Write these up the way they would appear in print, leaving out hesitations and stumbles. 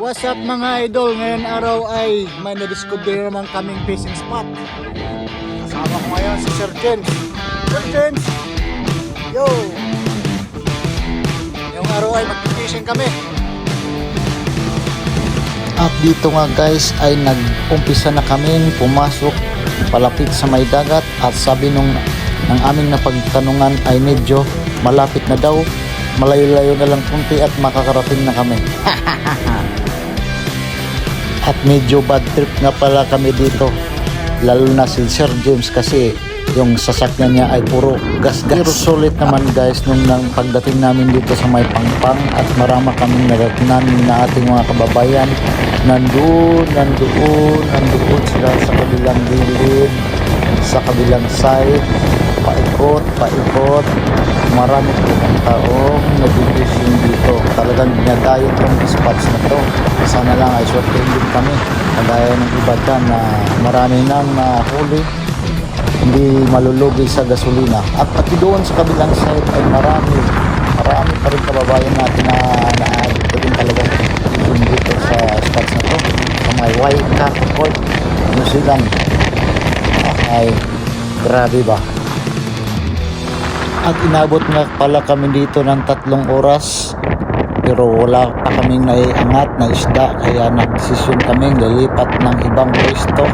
What's up mga idol? Ngayon araw ay may na-discover naman kaming fishing spot. Kasama ko ngayon si Sir James. Sir James! Yo! Ngayong araw ay mag-fishing kami. At dito nga guys ay nag-umpisa na kaming pumasok palapit sa may dagat. At sabi ng aming napagtanungan ay medyo malapit na daw. Malayo-layo na lang kunti at makakarating na kami. At medyo bad trip nga pala kami dito, lalo na si Sir James kasi yung sasakyan niya ay puro gas-gas. Pero sulit naman guys nung pagdating namin dito sa may Pangpang at marama kaming nagatnan na ating mga kababayan. Nandoon sila sa kabilang gilid, sa kabilang side, paikot. Marami po ang taong nag-fishing dito. Talagang dinadayo itong spots na to. Sana lang ay shorting din kami. Kagaya ng iba dyan na marami nang huli, hindi malulugi sa gasolina. At pati doon sa kabilang side ay marami pa rin kababayan natin na naadito din talaga dito sa spots na to. Sa may Waikak Port, New Zealand. Ay, grabe ba? At inabot nga pala kami dito ng 3 oras pero wala pa kaming naiangat na isda, kaya nagsisyon kaming lilipat ng ibang pwesto.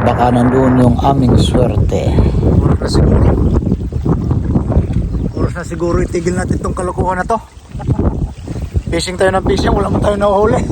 Baka nandoon yung aming swerte. Oras na siguro itigil natin itong kalokohan na to. Fishing tayo ng fishing, wala man tayo nahuhuli.